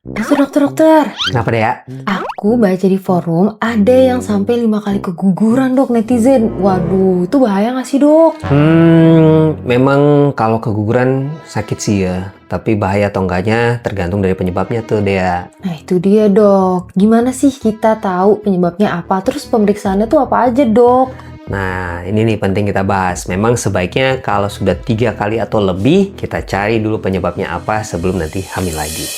Dokter. Kenapa deh ya? Aku baca di forum ada yang sampai 5 kali keguguran dok netizen. Waduh, itu bahaya nggak sih dok? Memang kalau keguguran sakit sih ya. Tapi bahaya atau enggaknya tergantung dari penyebabnya tuh Dea. Nah itu dia dok. Gimana sih kita tahu penyebabnya apa? Terus pemeriksaannya tuh apa aja dok? Nah, ini nih penting kita bahas. Memang sebaiknya kalau sudah 3 kali atau lebih, kita cari dulu penyebabnya apa sebelum nanti hamil lagi.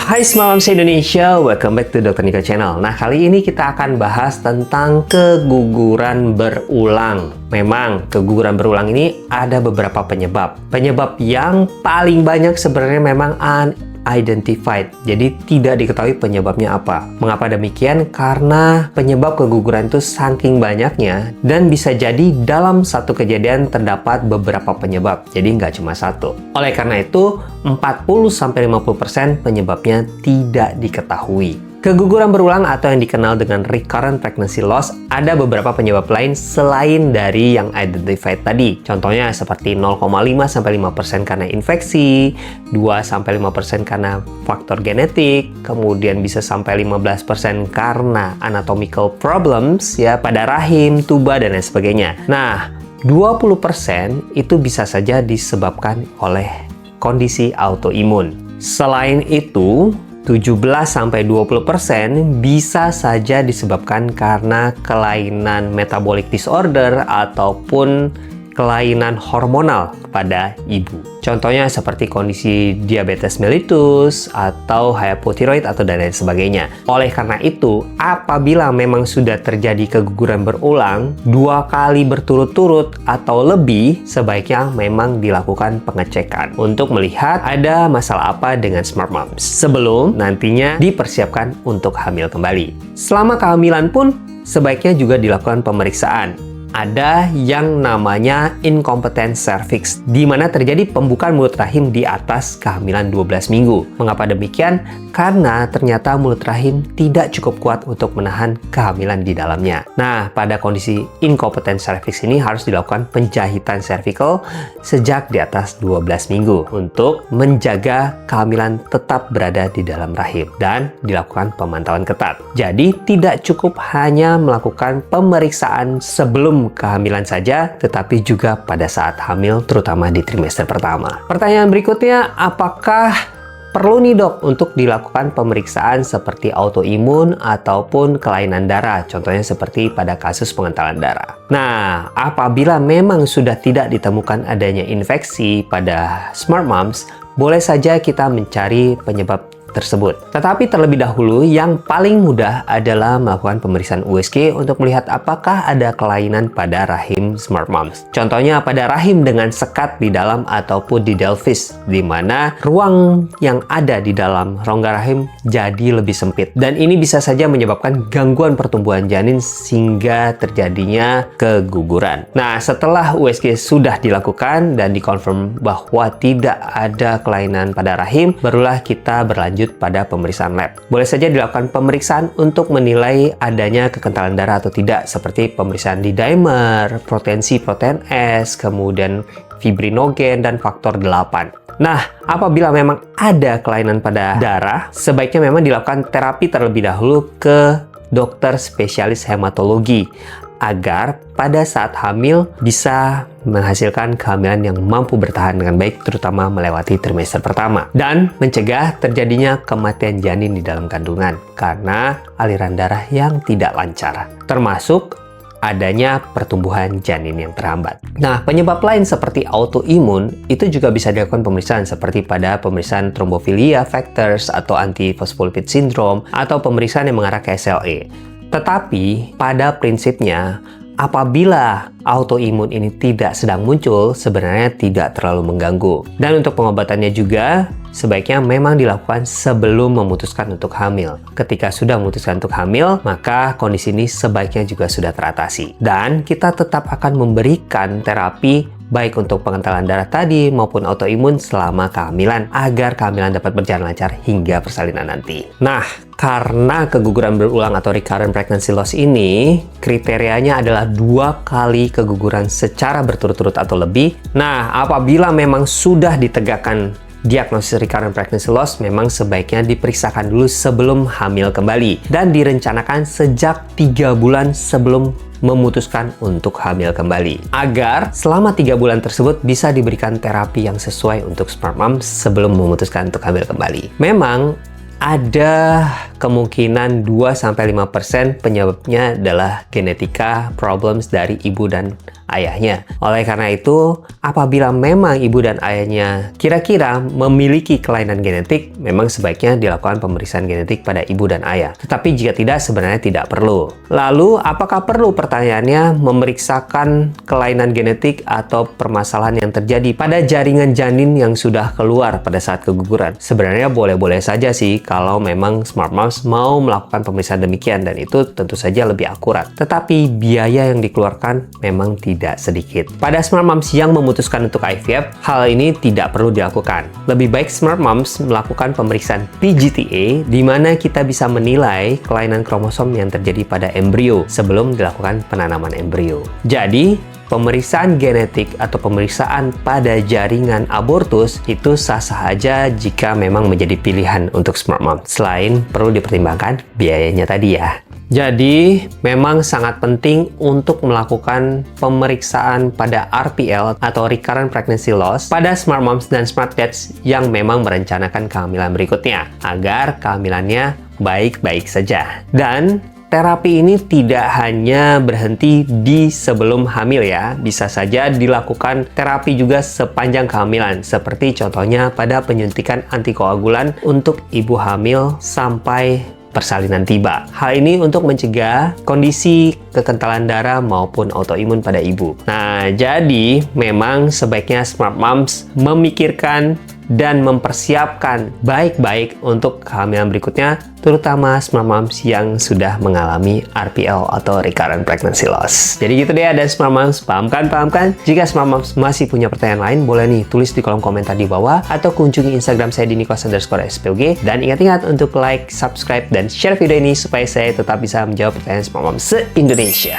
Hai Semalam se-Indonesia, welcome back to Dr. Niko Channel. Nah, kali ini kita akan bahas tentang keguguran berulang. Memang, keguguran berulang ini ada beberapa penyebab. Penyebab yang paling banyak sebenarnya memang unidentified, jadi tidak diketahui penyebabnya apa. Mengapa demikian? Karena penyebab keguguran itu saking banyaknya dan bisa jadi dalam satu kejadian terdapat beberapa penyebab, jadi nggak cuma satu. Oleh karena itu, 40-50% penyebabnya tidak diketahui. Keguguran berulang atau yang dikenal dengan recurrent pregnancy loss ada beberapa penyebab lain selain dari yang identified tadi. Contohnya seperti 0,5-5% karena infeksi, 2-5% karena faktor genetik, kemudian bisa sampai 15% karena anatomical problems ya pada rahim, tuba dan lain sebagainya. Nah, 20% itu bisa saja disebabkan oleh kondisi autoimun. Selain itu, 17-20% bisa saja disebabkan karena kelainan metabolic disorder ataupun kelainan hormonal pada ibu. Contohnya seperti kondisi diabetes mellitus atau hypothyroid atau dan lain sebagainya. Oleh karena itu, apabila memang sudah terjadi keguguran berulang 2 kali berturut-turut atau lebih, sebaiknya memang dilakukan pengecekan untuk melihat ada masalah apa dengan Smart Moms sebelum nantinya dipersiapkan untuk hamil kembali. Selama kehamilan pun sebaiknya juga dilakukan pemeriksaan. Ada yang namanya incompetent cervix, di mana terjadi pembukaan mulut rahim di atas kehamilan 12 minggu. Mengapa demikian? Karena ternyata mulut rahim tidak cukup kuat untuk menahan kehamilan di dalamnya. Nah, pada kondisi incompetent cervix ini harus dilakukan penjahitan cervical sejak di atas 12 minggu untuk menjaga kehamilan tetap berada di dalam rahim dan dilakukan pemantauan ketat. Jadi, tidak cukup hanya melakukan pemeriksaan sebelum kehamilan saja, tetapi juga pada saat hamil, terutama di trimester pertama. Pertanyaan berikutnya, apakah perlu nih dok untuk dilakukan pemeriksaan seperti autoimun ataupun kelainan darah, contohnya seperti pada kasus pengentalan darah. Nah, apabila memang sudah tidak ditemukan adanya infeksi pada Smart Moms, boleh saja kita mencari penyebab tersebut. Tetapi terlebih dahulu yang paling mudah adalah melakukan pemeriksaan USG untuk melihat apakah ada kelainan pada rahim Smart Moms. Contohnya pada rahim dengan sekat di dalam ataupun di pelvis, di mana ruang yang ada di dalam rongga rahim jadi lebih sempit. Dan ini bisa saja menyebabkan gangguan pertumbuhan janin sehingga terjadinya keguguran. Nah, setelah USG sudah dilakukan dan dikonfirm bahwa tidak ada kelainan pada rahim, barulah kita berlanjut pada pemeriksaan lab. Boleh saja dilakukan pemeriksaan untuk menilai adanya kekentalan darah atau tidak, seperti pemeriksaan D-dimer, potensi protein S, kemudian fibrinogen, dan faktor 8. Nah, apabila memang ada kelainan pada darah, sebaiknya memang dilakukan terapi terlebih dahulu ke dokter spesialis hematologi agar pada saat hamil bisa menghasilkan kehamilan yang mampu bertahan dengan baik, terutama melewati trimester pertama, dan mencegah terjadinya kematian janin di dalam kandungan karena aliran darah yang tidak lancar, termasuk adanya pertumbuhan janin yang terhambat. Nah, penyebab lain seperti autoimun itu juga bisa dilakukan pemeriksaan seperti pada pemeriksaan thrombofilia factors atau antiphospholipid syndrome atau pemeriksaan yang mengarah ke SLE. Tetapi pada prinsipnya, apabila autoimun ini tidak sedang muncul, sebenarnya tidak terlalu mengganggu. Dan untuk pengobatannya juga, sebaiknya memang dilakukan sebelum memutuskan untuk hamil. Ketika sudah memutuskan untuk hamil, maka kondisi ini sebaiknya juga sudah teratasi. Dan kita tetap akan memberikan terapi baik untuk pengentalan darah tadi maupun autoimun selama kehamilan agar kehamilan dapat berjalan lancar hingga persalinan nanti. Nah, karena keguguran berulang atau recurrent pregnancy loss ini kriterianya adalah 2 kali keguguran secara berturut-turut atau lebih. Nah, apabila memang sudah ditegakkan diagnosis recurrent pregnancy loss, memang sebaiknya diperiksakan dulu sebelum hamil kembali dan direncanakan sejak 3 bulan sebelum memutuskan untuk hamil kembali agar selama 3 bulan tersebut bisa diberikan terapi yang sesuai untuk smart mom sebelum memutuskan untuk hamil kembali. Memang ada kemungkinan 2-5% penyebabnya adalah genetika problems dari ibu dan ayahnya. Oleh karena itu, apabila memang ibu dan ayahnya kira-kira memiliki kelainan genetik, memang sebaiknya dilakukan pemeriksaan genetik pada ibu dan ayah. Tetapi jika tidak, sebenarnya tidak perlu. Lalu, apakah perlu, pertanyaannya, memeriksakan kelainan genetik atau permasalahan yang terjadi pada jaringan janin yang sudah keluar pada saat keguguran? Sebenarnya boleh-boleh saja sih kalau memang smart moms mau melakukan pemeriksaan demikian, dan itu tentu saja lebih akurat. Tetapi biaya yang dikeluarkan memang tidak sedikit. Pada smart moms yang memutuskan untuk IVF, hal ini tidak perlu dilakukan. Lebih baik smart moms melakukan pemeriksaan PGTA di mana kita bisa menilai kelainan kromosom yang terjadi pada embrio sebelum dilakukan penanaman embrio. Jadi, pemeriksaan genetik atau pemeriksaan pada jaringan abortus itu sah-sah aja jika memang menjadi pilihan untuk smart mom. Selain perlu dipertimbangkan biayanya tadi ya. Jadi, memang sangat penting untuk melakukan pemeriksaan pada RPL atau Recurrent Pregnancy Loss pada smart moms dan smart dads yang memang merencanakan kehamilan berikutnya agar kehamilannya baik-baik saja. Dan terapi ini tidak hanya berhenti di sebelum hamil ya, bisa saja dilakukan terapi juga sepanjang kehamilan, seperti contohnya pada penyuntikan antikoagulan untuk ibu hamil sampai persalinan tiba. Hal ini untuk mencegah kondisi kekentalan darah maupun autoimun pada ibu. Nah, jadi memang sebaiknya smart moms memikirkan dan mempersiapkan baik-baik untuk kehamilan berikutnya, terutama smart moms yang sudah mengalami RPL atau Recurrent Pregnancy Loss. Jadi gitu deh, dan smart moms, pahamkan? Jika smart moms masih punya pertanyaan lain, boleh nih tulis di kolom komentar di bawah atau kunjungi Instagram saya di nikos_spog. Dan ingat-ingat untuk like, subscribe, dan share video ini supaya saya tetap bisa menjawab pertanyaan smart moms se-Indonesia.